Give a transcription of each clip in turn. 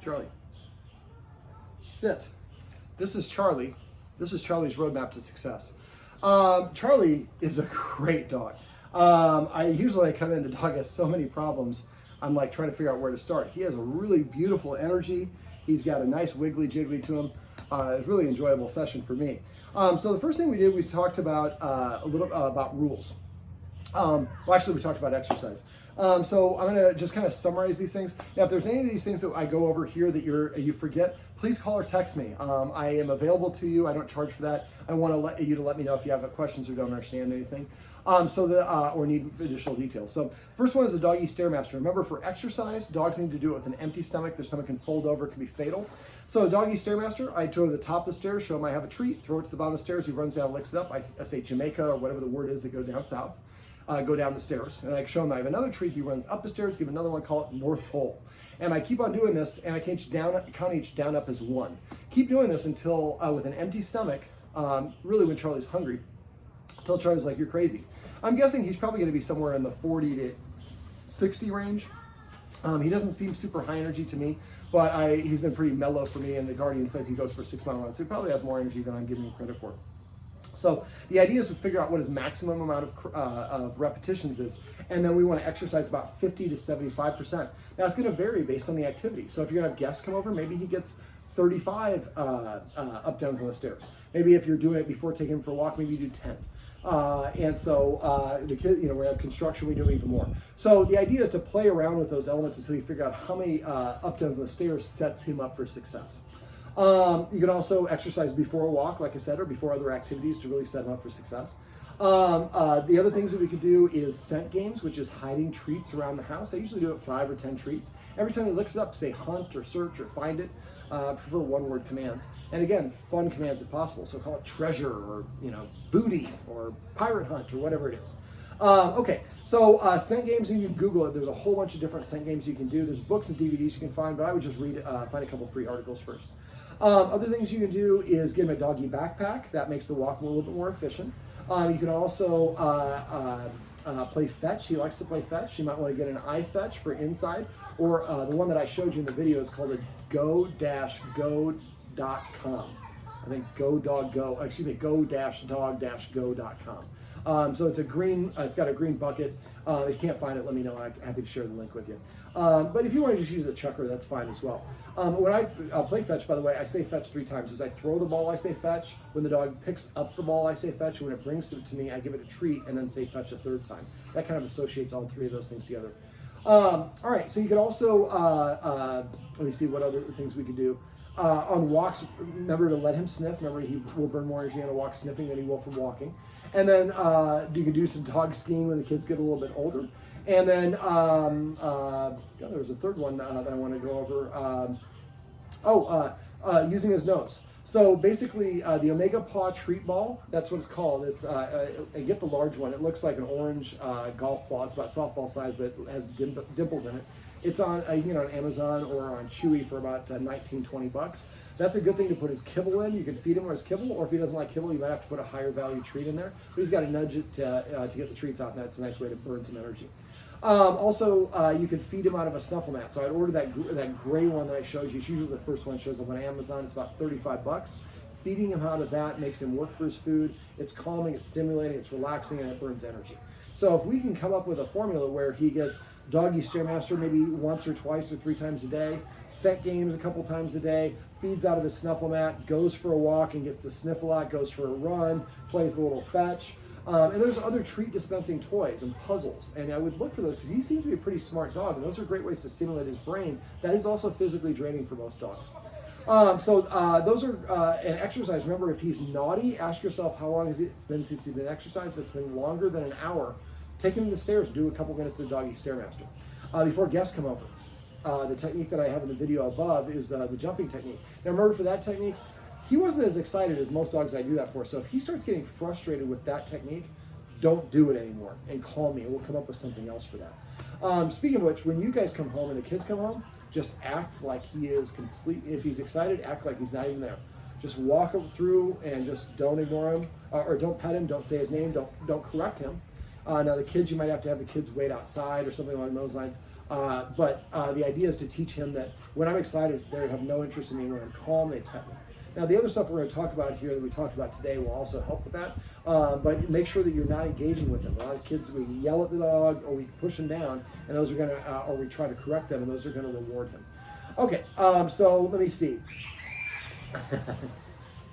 Charlie, sit. This is Charlie. This is Charlie's roadmap to success. Charlie is a great dog. I usually come in, the dog has so many problems. I'm like trying to figure out where to start. He has a really beautiful energy. He's got a nice wiggly jiggly to him. It's a really enjoyable session for me. So the first thing we did, we talked about a little about rules. Well, actually, we talked about exercise. So I'm going to just kind of summarize these things. Now, if there's any of these things that I go over here that you forget, please call or text me. I am available to you. I don't charge for that. I want to let me know if you have questions or don't understand anything. Or need additional details. So first one is the doggy stairmaster. Remember, for exercise, dogs need to do it with an empty stomach. Their stomach can fold over, it can be fatal. So a doggy stairmaster, I go to the top of the stairs, show him I have a treat, throw it to the bottom of the stairs. He runs down, licks it up. I say Jamaica or whatever the word is that go down south. Go down the stairs, and I show him I have another treat. He runs up the stairs, give him another one, call it North Pole. And I keep on doing this, and I count each down up as one. Keep doing this until, with an empty stomach, really when Charlie's hungry, until Charlie's like, you're crazy. I'm guessing he's probably going to be somewhere in the 40 to 60 range. He doesn't seem super high energy to me, but he's been pretty mellow for me, and the Guardian says he goes for 6 mile runs, so he probably has more energy than I'm giving him credit for. So the idea is to figure out what his maximum amount of repetitions is, and then we want to exercise about 50 to 75%. Now it's going to vary based on the activity. So if you're going to have guests come over, maybe he gets 35 up downs on the stairs. Maybe if you're doing it before taking him for a walk, maybe you do 10. And so the kid, we have construction, we do even more. So the idea is to play around with those elements until you figure out how many up downs on the stairs sets him up for success. You can also exercise before a walk, like I said, or before other activities to really set them up for success. The other things that we could do is scent games, which is hiding treats around the house. I usually do it 5 or 10 treats. Every time he looks it up, say hunt or search or find it. Prefer one-word commands. And again, fun commands if possible. So call it treasure or, booty or pirate hunt or whatever it is. Okay, so scent games, and you can Google it. There's a whole bunch of different scent games you can do. There's books and DVDs you can find, but I would just find a couple free articles first. Other things you can do is get him a doggy backpack. That makes the walk a little bit more efficient. You can also play fetch. He likes to play fetch. You might want to get an iFetch for inside, or the one that I showed you in the video is called a go-dog.com. I think go-dog-go.com. So it's it's got a green bucket. If you can't find it, let me know. I'm happy to share the link with you. But if you want to just use a chucker, that's fine as well. When I play fetch, by the way, I say fetch 3 times. As I throw the ball, I say fetch. When the dog picks up the ball, I say fetch. When it brings it to me, I give it a treat and then say fetch a 3rd time. That kind of associates all 3 of those things together. All right, so you could also, let me see what other things we could do. On walks, remember to let him sniff. Remember, he will burn more energy on a walk sniffing than he will from walking. And then you can do some dog skiing when the kids get a little bit older. And then there was a 3rd one that I want to go over. Using his nose. So basically, the Omega Paw treat ball, that's what it's called. It's I get the large one. It looks like an orange golf ball. It's about softball size, but it has dimples in it. It's on on Amazon or on Chewy for about $19-20. That's a good thing to put his kibble in. You can feed him his kibble, or if he doesn't like kibble, you might have to put a higher value treat in there. But he's got to nudge it to get the treats out, and that's a nice way to burn some energy. You can feed him out of a snuffle mat. So I'd order that gray one that I showed you. It's usually the first one shows up on Amazon. It's about $35. Feeding him out of that makes him work for his food. It's calming, it's stimulating, it's relaxing, and it burns energy. So if we can come up with a formula where he gets doggy stairmaster maybe once or twice or 3 times a day, scent games a couple times a day, feeds out of his snuffle mat, goes for a walk and gets the sniffle out, goes for a run, plays a little fetch. And there's other treat dispensing toys and puzzles, and I would look for those because he seems to be a pretty smart dog, and those are great ways to stimulate his brain. That is also physically draining for most dogs. Those are an exercise. Remember, if he's naughty, ask yourself how long it's been since he's been exercised. If it's been longer than an hour, take him to the stairs, do a couple minutes of doggy stairmaster. Before guests come over, the technique that I have in the video above is the jumping technique. Now remember, for that technique, he wasn't as excited as most dogs I do that for. So if he starts getting frustrated with that technique, don't do it anymore and call me and we'll come up with something else for that. Speaking of which, when you guys come home and the kids come home, just act like he is complete. If he's excited, act like he's not even there. Just walk him through and just don't ignore him, or don't pet him, don't say his name, don't correct him. Now the kids, you might have to have the kids wait outside or something along those lines. But the idea is to teach him that when I'm excited, they have no interest in me. When I'm calm, they pet me. Now, the other stuff we're going to talk about here that we talked about today will also help with that. But make sure that you're not engaging with them. A lot of kids, we yell at the dog or we push him down, and those are going to, or we try to correct them, and those are going to reward him. Okay, so let me see.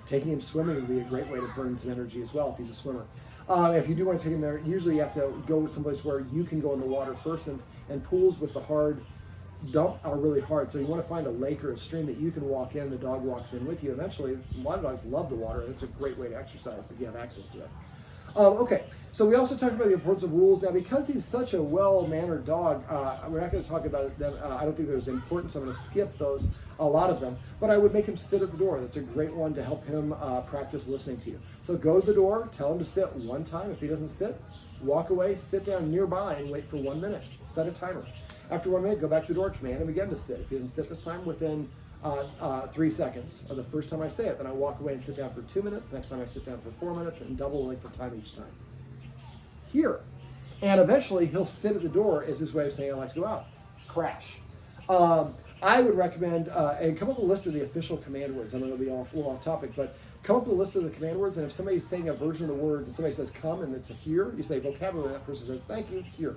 Taking him swimming would be a great way to burn some energy as well if he's a swimmer. If you do want to take him there, usually you have to go someplace where you can go in the water first, and pools with the hard dump are really hard. So you want to find a lake or a stream that you can walk in, the dog walks in with you. Eventually, a lot of dogs love the water, and it's a great way to exercise if you have access to it. Okay, so we also talked about the importance of rules. Now, because he's such a well-mannered dog, we're not going to talk about them. I don't think there's importance. I'm going to skip those, a lot of them. But I would make him sit at the door. That's a great one to help him practice listening to you. So go to the door, tell him to sit one time. If he doesn't sit, walk away, sit down nearby, and wait for 1 minute. Set a timer. After 1 minute, go back to the door, command him again to sit. If he doesn't sit this time, within 3 seconds of the first time I say it, then I walk away and sit down for 2 minutes. Next time I sit down for 4 minutes, and double the length of time each time. Here. And eventually he'll sit at the door as his way of saying, I like to go out. Crash. I would recommend, and come up with a list of the official command words. I know it'll be a little off topic, but come up with a list of the command words, and if somebody's saying a version of the word, and somebody says come, and it's a here, you say vocabulary, that person says thank you, here.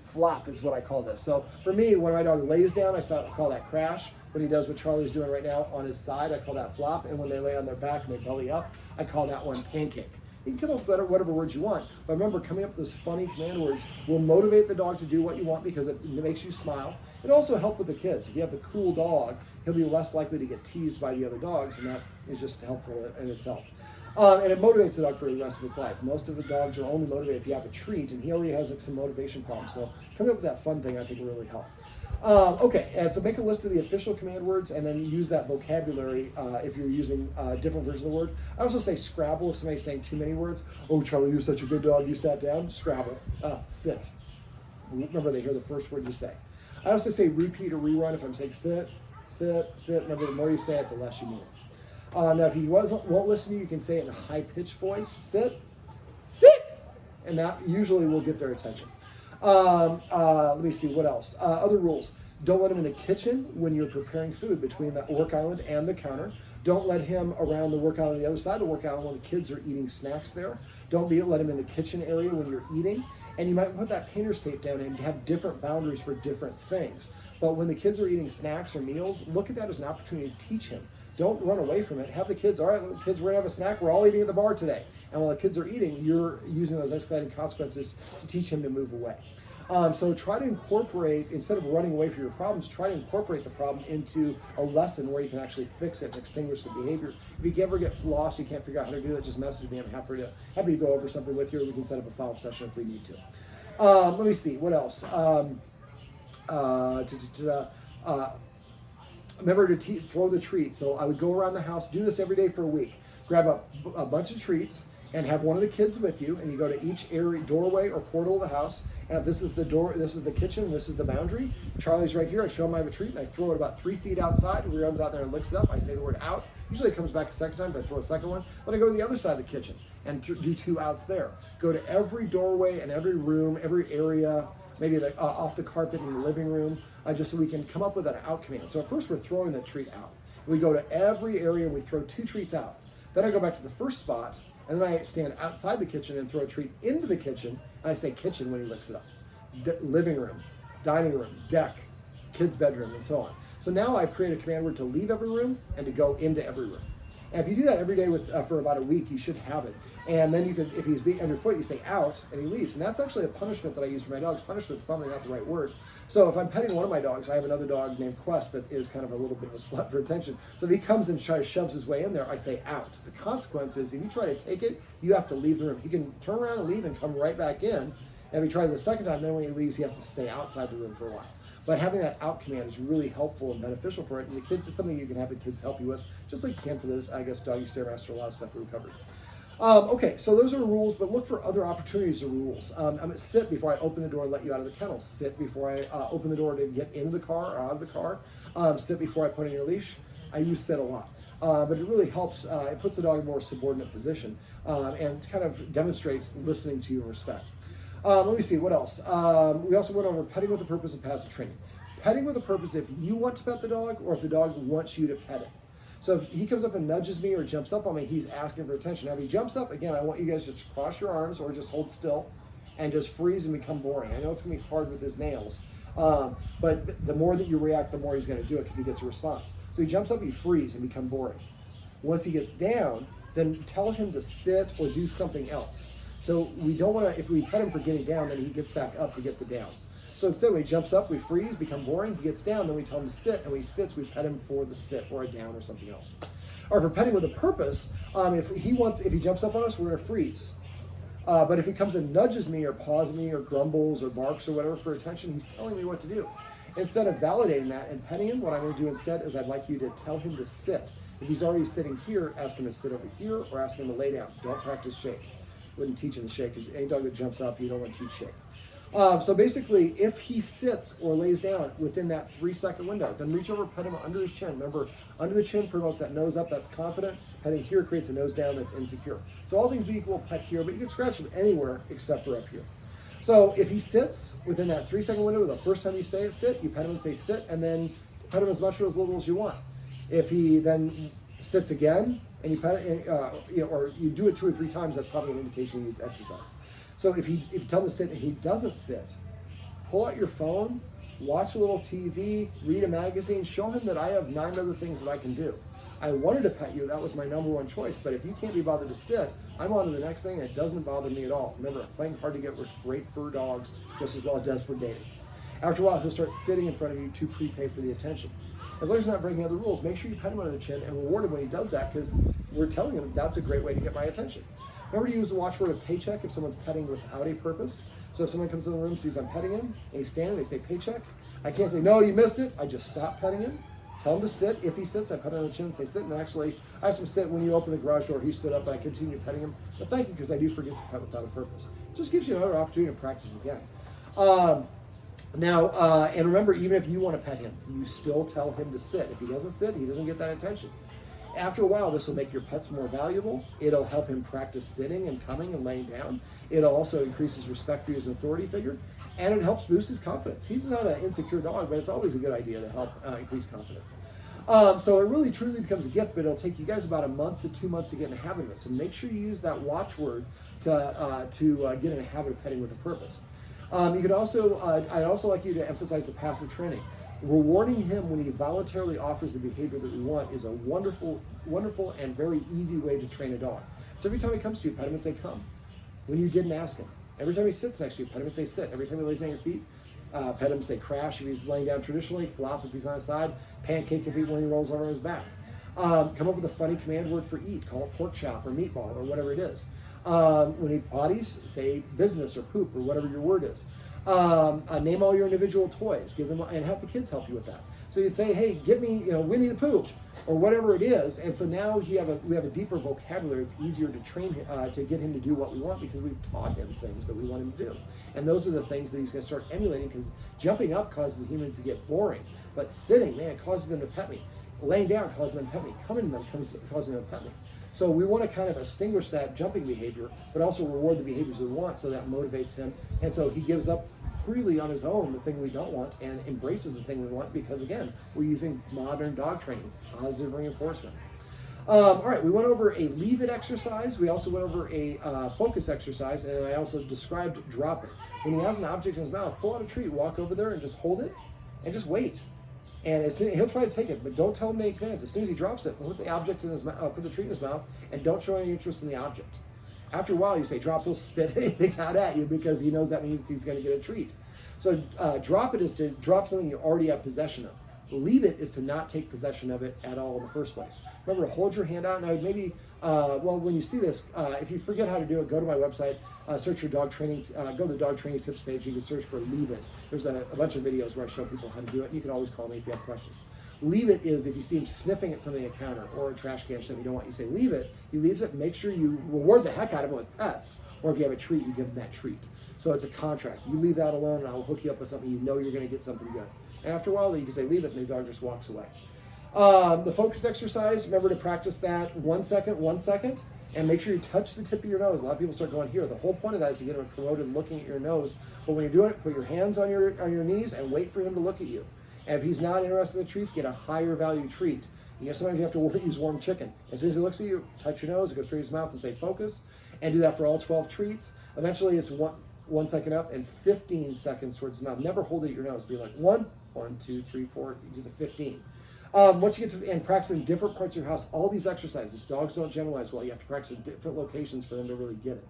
Flop is what I call this. So for me, when my dog lays down, I call that crash. When he does what Charlie's doing right now on his side, I call that flop. And when they lay on their back and they belly up, I call that one pancake. You can come up with whatever words you want. But remember, coming up with those funny command words will motivate the dog to do what you want because it makes you smile. It also helps with the kids. If you have the cool dog, he'll be less likely to get teased by the other dogs, and that is just helpful in itself. And it motivates the dog for the rest of its life. Most of the dogs are only motivated if you have a treat, and he already has some motivation problems. So coming up with that fun thing, I think, will really help. Okay, and so make a list of the official command words, and then use that vocabulary if you're using different versions of the word. I also say Scrabble if somebody's saying too many words. Oh, Charlie, you're such a good dog. You sat down. Scrabble. Sit. Remember, they hear the first word you say. I also say repeat or rerun if I'm saying sit, sit, sit. Remember, the more you say it, the less you mean it. Now, if he won't listen to you, you can say it in a high-pitched voice. Sit, sit, and that usually will get their attention. Let me see, what else? Other rules. Don't let him in the kitchen when you're preparing food between the work island and the counter. Don't let him around the work island, the other side of the work island when the kids are eating snacks there. Don't let him in the kitchen area when you're eating. And you might put that painter's tape down and have different boundaries for different things. But when the kids are eating snacks or meals, look at that as an opportunity to teach him. Don't run away from it. Have the kids, all right, kids, we're going to have a snack. We're all eating at the bar today. And while the kids are eating, you're using those escalating consequences to teach him to move away. So try to incorporate, instead of running away from your problems, try to incorporate the problem into a lesson where you can actually fix it and extinguish the behavior. If you ever get lost, you can't figure out how to do it, just message me. I'm happy to go over something with you, or we can set up a follow-up session if we need to. Let me see, what else? Remember to throw the treat. So I would go around the house, do this every day for a week. Grab a bunch of treats and have one of the kids with you, and you go to each area, doorway or portal of the house. And if this is the door, this is the kitchen, this is the boundary. Charlie's right here. I show him I have a treat, and I throw it about 3 feet outside. He runs out there and licks it up. I say the word out. Usually it comes back a second time, but I throw a second one. Then I go to the other side of the kitchen and do 2 outs there. Go to every doorway and every room, every area, maybe off the carpet in the living room, just so we can come up with an out command. So at first we're throwing the treat out. We go to every area and we throw 2 treats out. Then I go back to the first spot, and then I stand outside the kitchen and throw a treat into the kitchen, and I say kitchen when he licks it up. Living room, dining room, deck, kid's bedroom, and so on. So now I've created a command word to leave every room and to go into every room. And if you do that every day for about a week, you should have it. And then you can, if he's underfoot, you say out, and he leaves. And that's actually a punishment that I use for my dogs. Punishment is probably not the right word. So if I'm petting one of my dogs, I have another dog named Quest that is kind of a little bit of a slut for attention. So if he comes and shoves his way in there, I say out. The consequence is if you try to take it, you have to leave the room. He can turn around and leave and come right back in. And if he tries the second time, then when he leaves, he has to stay outside the room for a while. But having that out command is really helpful and beneficial for it. And the kids, it's something you can have the kids help you with, just like you can for the, Doggy Stairmaster, a lot of stuff we covered. Okay, so those are rules, but look for other opportunities of rules. I'm going to sit before I open the door and let you out of the kennel. Sit before I open the door to get into the car or out of the car. Sit before I put in your leash. I use sit a lot. But it really helps, it puts the dog in a more subordinate position and kind of demonstrates listening to you and respect. Let me see, what else? We also went over petting with the purpose of passive training. Petting with a purpose if you want to pet the dog or if the dog wants you to pet it. So if he comes up and nudges me or jumps up on me, he's asking for attention. Now if he jumps up, again, I want you guys to cross your arms or just hold still and just freeze and become boring. I know it's going to be hard with his nails, but the more that you react, the more he's going to do it because he gets a response. So he jumps up, you freeze and become boring. Once he gets down, then tell him to sit or do something else. So we don't want to, if we pet him for getting down, then he gets back up to get the down. So instead, when he jumps up, we freeze, become boring. He gets down, then we tell him to sit, and when he sits, we pet him for the sit or a down or something else. Or for petting with a purpose, if he jumps up on us, we're gonna freeze. But if he comes and nudges me or paws me or grumbles or barks or whatever for attention, he's telling me what to do. Instead of validating that and petting him, what I'm gonna do instead is I'd like you to tell him to sit. If he's already sitting here, ask him to sit over here or ask him to lay down. Don't practice shake. Wouldn't teach him to shake because any dog that jumps up, you don't want to teach shake. So basically, if he sits or lays down within that 3-second window, then reach over, pet him under his chin. Remember, under the chin promotes that nose up, that's confident. Petting here creates a nose down, that's insecure. So all things being equal, pet here, but you can scratch him anywhere except for up here. So if he sits within that 3-second window, the first time you say it, sit, you pet him and say sit, and then pet him as much or as little as you want. If he then sits again, and you pet it, or you do it 2 or 3 times, that's probably an indication he needs exercise. So if you tell him to sit and he doesn't sit, pull out your phone, watch a little TV, read a magazine, show him that I have 9 other things that I can do. I wanted to pet you, that was my #1 choice, but if you can't be bothered to sit, I'm on to the next thing and it doesn't bother me at all. Remember, playing hard to get works great for dogs just as well as it does for dating. After a while, he'll start sitting in front of you to prepay for the attention. As long as he's not breaking other rules, make sure you pet him under the chin and reward him when he does that because we're telling him that's a great way to get my attention. Remember to use the watchword of paycheck if someone's petting without a purpose. So if someone comes in the room, sees I'm petting him, and he's standing, they say paycheck. I can't say, no, you missed it. I just stop petting him. Tell him to sit. If he sits, I pet him on the chin and say sit. And actually, I asked him to sit when you open the garage door. He stood up, and I continue petting him. But thank you, because I do forget to pet without a purpose. It just gives you another opportunity to practice again. And remember, even if you want to pet him, you still tell him to sit. If he doesn't sit, he doesn't get that attention. After a while, this will make your pets more valuable. It'll help him practice sitting and coming and laying down. It'll also increase his respect for you as an authority figure, and it helps boost his confidence. He's not an insecure dog, but it's always a good idea to help increase confidence. So it really truly becomes a gift, but it'll take you guys about 1 month to 2 months to get in the habit of it. So make sure you use that watchword to get in a habit of petting with a purpose. You could also, I'd also like you to emphasize the passive training. Rewarding him when he voluntarily offers the behavior that we want is a wonderful, wonderful and very easy way to train a dog. So every time he comes to you, pet him and say, come, when you didn't ask him. Every time he sits next to you, pet him and say, sit. Every time he lays on your feet, pet him and say, crash if he's laying down traditionally, flop if he's on his side, pancake if when he rolls over on his back. Come up with a funny command word for eat. Call it pork chop or meatball or whatever it is. When he potties, say business or poop or whatever your word is. Name all your individual toys, give them, and have the kids help you with that. So you say, hey, get me, Winnie the Pooh, or whatever it is. And so now we have a deeper vocabulary. It's easier to train him, to get him to do what we want because we've taught him things that we want him to do. And those are the things that he's going to start emulating because jumping up causes the humans to get boring, but sitting, man, causes them to pet me. Laying down causes them to pet me. Coming to them causes them to pet me. So we want to kind of extinguish that jumping behavior, but also reward the behaviors we want so that motivates him. And so he gives up freely on his own the thing we don't want and embraces the thing we want because, again, we're using modern dog training, positive reinforcement. All right, we went over a leave it exercise. We also went over a focus exercise, and I also described drop it. When he has an object in his mouth, pull out a treat, walk over there and just hold it and just wait. And he'll try to take it, but don't tell him any commands. As soon as he drops it, put the object in his mouth, put the treat in his mouth, and don't show any interest in the object. After a while, you say drop, he'll spit anything out at you because he knows that means he's going to get a treat. So drop it is to drop something you already have possession of. Leave it is to not take possession of it at all in the first place. Remember to hold your hand out. Now maybe, when you see this, if you forget how to do it, go to my website, search your dog training, go to the dog training tips page. You can search for leave it. There's a bunch of videos where I show people how to do it. And you can always call me if you have questions. Leave it is if you see him sniffing at something at a counter or a trash can, something you don't want, you say leave it. He leaves it. Make sure you reward the heck out of him with pets. Or if you have a treat, you give him that treat. So it's a contract. You leave that alone and I'll hook you up with something you know you're going to get something good. And after a while, you can say leave it and the dog just walks away. The focus exercise, remember to practice that 1 second, 1 second. And make sure you touch the tip of your nose. A lot of people start going here. The whole point of that is to get him promoted looking at your nose. But when you're doing it, put your hands on your knees and wait for him to look at you. And if he's not interested in the treats, get a higher value treat. Sometimes you have to use warm chicken. As soon as he looks at you, touch your nose, go straight to his mouth and say focus. And do that for all 12 treats. Eventually it's 1 second up and 15 seconds towards the mouth. Never hold it at your nose. Be like 1, 2, 3, 4, you do the 15. Once you get to and practice in different parts of your house, all these exercises, dogs don't generalize well. You have to practice in different locations for them to really get it.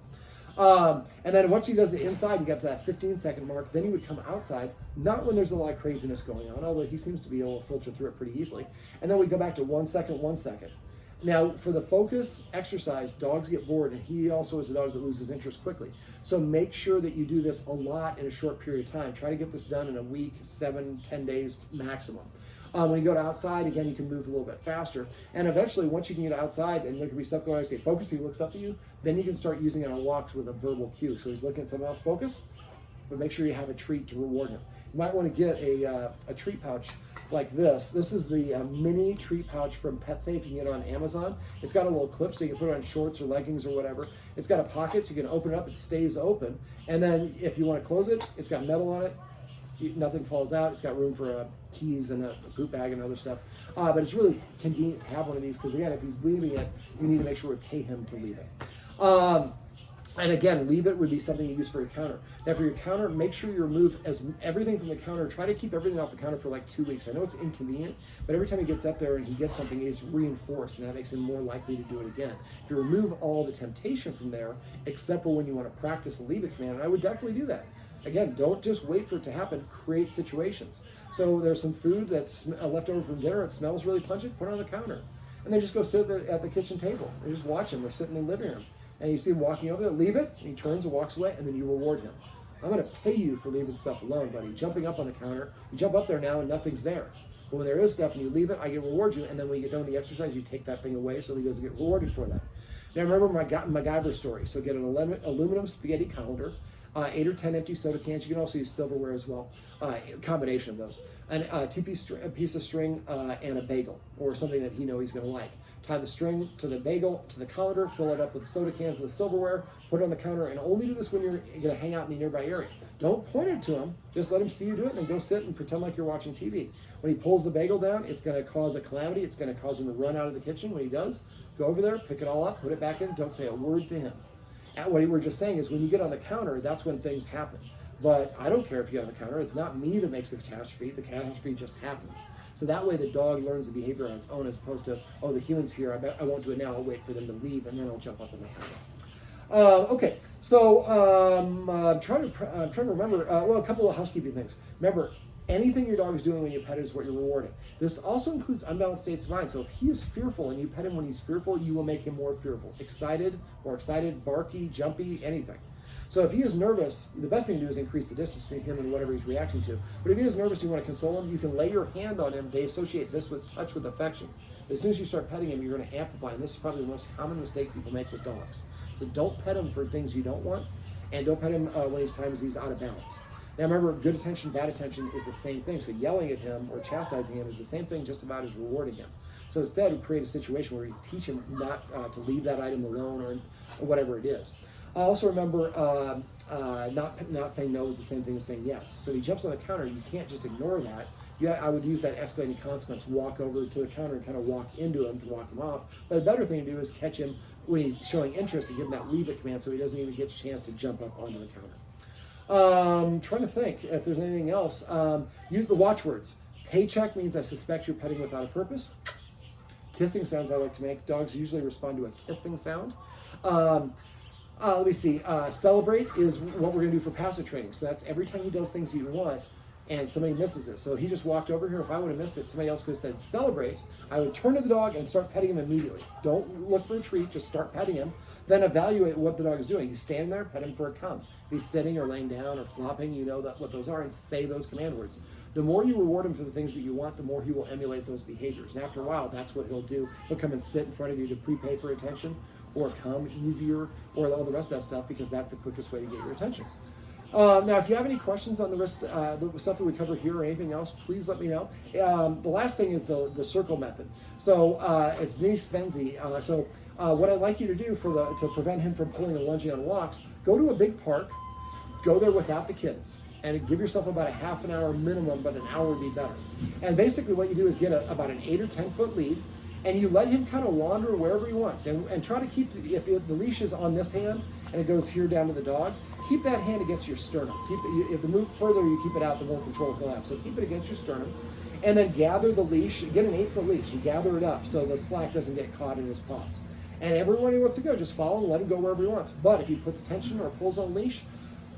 And then once he does the inside, you get to that 15-second mark, then he would come outside, not when there's a lot of craziness going on, although he seems to be able to filter through it pretty easily. And then we go back to 1 second, 1 second. Now, for the focus exercise, dogs get bored, and he also is a dog that loses interest quickly. So make sure that you do this a lot in a short period of time. Try to get this done in a week, 7, 10 days maximum. When you go to outside, again, you can move a little bit faster. And eventually, once you can get outside and there can be stuff going on, you say, focus, he looks up at you, then you can start using it on walks with a verbal cue. So he's looking at someone else, focus, but make sure you have a treat to reward him. You might want to get a treat pouch like this. This is the mini treat pouch from PetSafe. You can get it on Amazon. It's got a little clip so you can put it on shorts or leggings or whatever. It's got a pocket so you can open it up. It stays open. And then if you want to close it, it's got metal on it. Nothing falls out. It's got room for keys and a poop bag and other stuff. But it's really convenient to have one of these because, again, if he's leaving it, you need to make sure we pay him to leave it. And again, leave it would be something you use for your counter. Now for your counter, make sure you remove everything from the counter. Try to keep everything off the counter for like 2 weeks. I know it's inconvenient, but every time he gets up there and he gets something, it's reinforced, and that makes him more likely to do it again. If you remove all the temptation from there, except for when you want to practice a leave it command, I would definitely do that. Again, don't just wait for it to happen, create situations. So there's some food that's left over from dinner, it smells really pungent, put it on the counter. And then just go sit at the kitchen table and just watch him. They're sitting in the living room. And you see him walking over there, leave it, and he turns and walks away, and then you reward him. I'm going to pay you for leaving stuff alone, buddy. Jumping up on the counter, you jump up there now and nothing's there. But when there is stuff and you leave it, I get reward you, and then when you get done with the exercise, you take that thing away so he doesn't get rewarded for that. Now remember my MacGyver story. So get an aluminum spaghetti colander, 8 or 10 empty soda cans. You can also use silverware as well, a combination of those. And a piece of string and a bagel, or something that he knows he's going to like. Tie the string to the bagel, to the colander, fill it up with the soda cans and the silverware, put it on the counter, and only do this when you're going to hang out in the nearby area. Don't point it to him, just let him see you do it, and then go sit and pretend like you're watching TV. When he pulls the bagel down, it's going to cause a calamity. It's going to cause him to run out of the kitchen. When he does, go over there, pick it all up, put it back in, don't say a word to him. And what we're just saying is when you get on the counter, that's when things happen. But I don't care if you get on the counter. It's not me that makes the catastrophe. The catastrophe just happens. So that way the dog learns the behavior on its own as opposed to, oh, the human's here. I won't do it now. I'll wait for them to leave, and then I'll jump up on the counter. Okay, so I'm trying to remember, a couple of housekeeping things. Remember, anything your dog is doing when you pet it is what you're rewarding. This also includes unbalanced states of mind. So if he is fearful and you pet him when he's fearful, you will make him more fearful. More excited, barky, jumpy, anything. So if he is nervous, the best thing to do is increase the distance between him and whatever he's reacting to. But if he is nervous, you want to console him, you can lay your hand on him. They associate this with touch with affection. But as soon as you start petting him, you're going to amplify. And this is probably the most common mistake people make with dogs. So don't pet him for things you don't want, and don't pet him when he's out of balance. Now remember, good attention, bad attention is the same thing. So yelling at him or chastising him is the same thing just about as rewarding him. So instead, we create a situation where you teach him not to leave that item alone or whatever it is. Also remember, not saying no is the same thing as saying yes. So he jumps on the counter, you can't just ignore that. I would use that escalating consequence, walk over to the counter and kind of walk into him to walk him off. But a better thing to do is catch him when he's showing interest and give him that leave it command so he doesn't even get a chance to jump up onto the counter. Trying to think if there's anything else. Use the watchwords. Paycheck means I suspect you're petting without a purpose. Kissing sounds I like to make. Dogs usually respond to a kissing sound. Let me see. Celebrate is what we're going to do for passive training. So that's every time he does things you want and somebody misses it. So he just walked over here. If I would have missed it, somebody else could have said celebrate. I would turn to the dog and start petting him immediately. Don't look for a treat. Just start petting him. Then evaluate what the dog is doing. He's standing there, pet him for a come. If he's sitting or laying down or flopping, you know what those are, and say those command words. The more you reward him for the things that you want, the more he will emulate those behaviors. And after a while, that's what he'll do. He'll come and sit in front of you to prepay for attention, or come easier, or all the rest of that stuff, because that's the quickest way to get your attention. Now, if you have any questions on the stuff that we cover here or anything else, please let me know. The last thing is the circle method. So it's Denise Fenzi. what I'd like you to do to prevent him from pulling and lunging on walks, go to a big park, go there without the kids, and give yourself about a half an hour minimum, but an hour would be better. And basically what you do is get about an 8 or 10 foot lead, and you let him kind of wander wherever he wants, and try to keep, if the leash is on this hand and it goes here down to the dog, keep that hand against your sternum. If the move further you keep it out, the more control he'll have. So keep it against your sternum, and then gather the leash, get an 8 foot leash, and gather it up so the slack doesn't get caught in his paws. And everywhere he wants to go, just follow and let him go wherever he wants. But if he puts tension or pulls on the leash,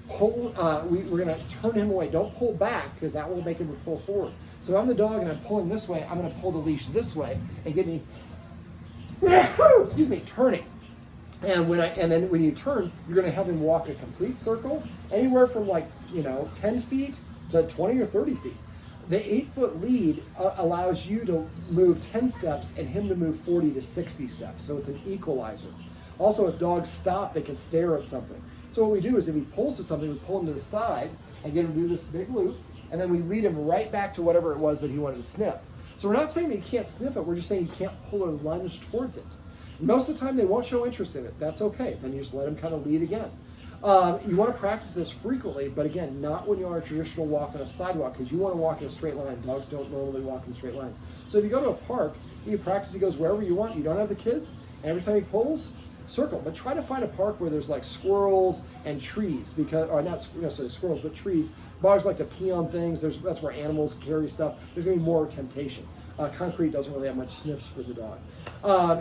we're going to turn him away. Don't pull back, because that will make him pull forward. So if I'm the dog and I'm pulling this way, I'm going to pull the leash this way and get me, excuse me, turning. And then when you turn, you're going to have him walk a complete circle, anywhere from 10 feet to 20 or 30 feet. The 8 foot lead allows you to move 10 steps and him to move 40 to 60 steps. So it's an equalizer. Also, if dogs stop, they can stare at something. So what we do is if he pulls to something, we pull him to the side and get him to do this big loop, and then we lead him right back to whatever it was that he wanted to sniff. So we're not saying that he can't sniff it, we're just saying he can't pull or lunge towards it. Most of the time they won't show interest in it. That's okay. Then you just let him kind of lead again. You want to practice this frequently, but again, not when you're on a traditional walk on a sidewalk, because you want to walk in a straight line. Dogs don't normally walk in straight lines. So if you go to a park, you practice, he goes wherever you want. You don't have the kids, and every time he pulls, circle. But try to find a park where there's like squirrels and trees, or not necessarily squirrels, but trees. Dogs like to pee on things. That's where animals carry stuff. There's going to be more temptation. Concrete doesn't really have much sniffs for the dog.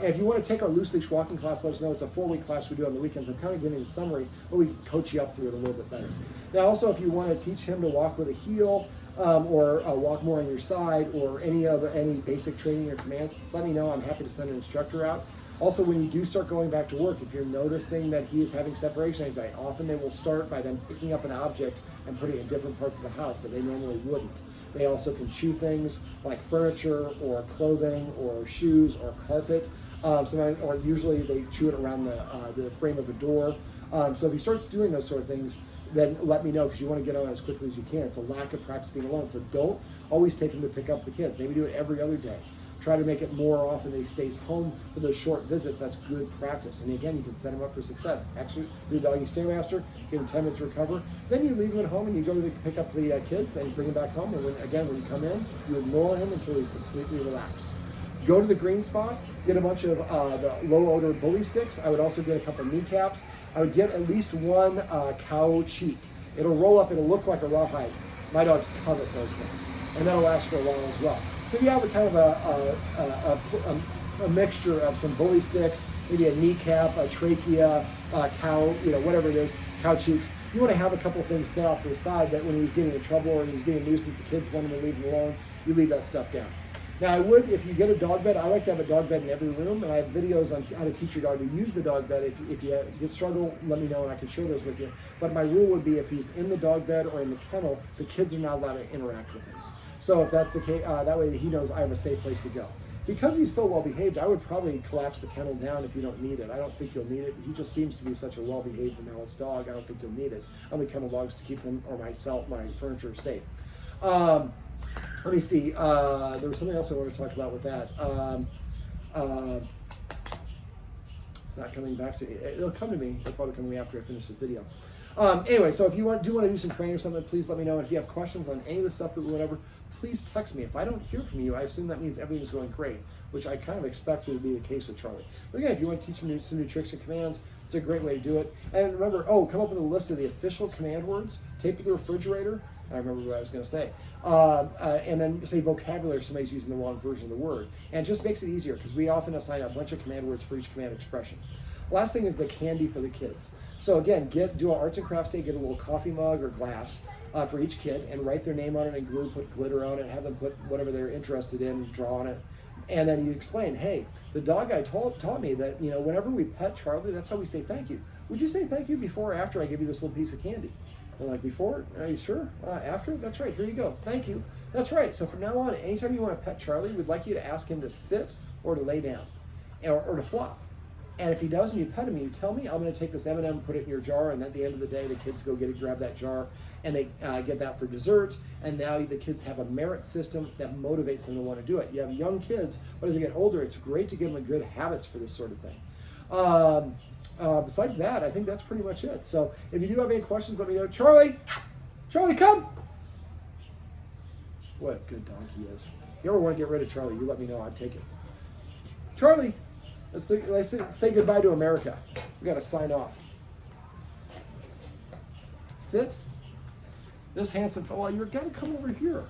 If you want to take our loose leash walking class, let us know. It's a 4-week class we do on the weekends. I'm kind of giving a summary, but we can coach you up through it a little bit better. Now, also, if you want to teach him to walk with a heel, or walk more on your side, or any basic training or commands, let me know. I'm happy to send an instructor out. Also, when you do start going back to work, if you're noticing that he is having separation anxiety, often they will start by them picking up an object and putting it in different parts of the house that they normally wouldn't. They also can chew things like furniture or clothing or shoes or carpet. Or usually they chew it around the frame of a door. So if he starts doing those sort of things, then let me know, because you want to get on it as quickly as you can. It's a lack of practice being alone. So don't always take him to pick up the kids. Maybe do it every other day. Try to make it more often that he stays home for those short visits. That's good practice. And again, you can set him up for success. Actually, do a doggy stairmaster, give him 10 minutes to recover. Then you leave him at home and you go to pick up the kids and bring him back home. And when you come in, you ignore him until he's completely relaxed. Go to the green spot, get a bunch of the low odor bully sticks. I would also get a couple of kneecaps. I would get at least one cow cheek. It'll roll up, it'll look like a rawhide. My dogs covet those things, and that'll last for a while as well. So you have a kind of a mixture of some bully sticks, maybe a kneecap, a trachea, cow, whatever it is, cow cheeks. You want to have a couple things set off to the side that when he's getting in trouble or he's being a nuisance, the kids want him to leave him alone, you leave that stuff down. Now, if you get a dog bed, I like to have a dog bed in every room, and I have videos on how to teach your dog to use the dog bed. If you get struggle, let me know, and I can share those with you. But my rule would be if he's in the dog bed or in the kennel, the kids are not allowed to interact with him. So if that's the case, that way he knows I have a safe place to go. Because he's so well behaved, I would probably collapse the kennel down if you don't need it. I don't think you'll need it. He just seems to be such a well behaved and balanced dog. I don't think you'll need it. I only kennel dogs to keep them or my furniture safe. Let me see. There was something else I wanted to talk about with that. It's not coming back to me. It'll come to me. It'll probably come to me after I finish this video. Anyway, so if you do want to do some training or something, please let me know. And if you have questions on any of the stuff that we went over, please text me. If I don't hear from you, I assume that means everything's going great, which I kind of expected to be the case with Charlie. But again, if you want to teach him some new tricks and commands, it's a great way to do it. And remember, come up with a list of the official command words, tape to the refrigerator. I remember what I was going to say. And then say vocabulary if somebody's using the wrong version of the word. And it just makes it easier because we often assign a bunch of command words for each command expression. Last thing is the candy for the kids. So again, do an arts and crafts day, get a little coffee mug or glass for each kid and write their name on it and put glitter on it, have them put whatever they're interested in, draw on it. And then you explain, hey, the dog guy taught me that, whenever we pet Charlie, that's how we say thank you. Would you say thank you before or after I give you this little piece of candy? They're like, before? Are you sure? After? That's right. Here you go. Thank you. That's right. So from now on, anytime you want to pet Charlie, we'd like you to ask him to sit or to lay down or to flop. And if he does and you pet him and you tell me, I'm going to take this M&M and put it in your jar, and at the end of the day, the kids go grab that jar, and they get that for dessert, and now the kids have a merit system that motivates them to want to do it. You have young kids, but as they get older, it's great to give them good habits for this sort of thing. Besides that, I think that's pretty much it. So if you do have any questions, let me know. Charlie, come. What a good dog he is. If you ever want to get rid of Charlie, you let me know. I'd take it. Charlie, let's say goodbye to America. We got to sign off. Sit. This handsome fellow, you're gonna come over here.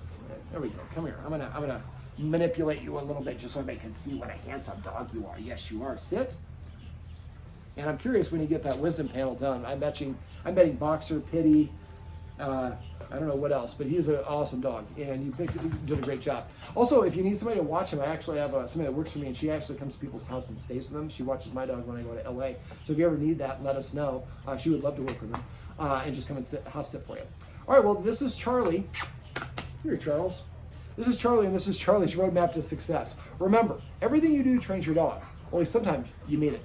There we go. Come here. I'm gonna manipulate you a little bit just so everybody can see what a handsome dog you are. Yes, you are. Sit. And I'm curious when you get that wisdom panel done. I'm betting Boxer, Pity. I don't know what else, but he's an awesome dog, and you did a great job. Also, if you need somebody to watch him, I actually have somebody that works for me, and she actually comes to people's house and stays with them. She watches my dog when I go to LA. So if you ever need that, let us know. She would love to work with him and just come and house sit for you. All right, well, this is Charlie. Here, Charles. This is Charlie, and this is Charlie's roadmap to success. Remember, everything you do trains your dog. Only sometimes you mean it.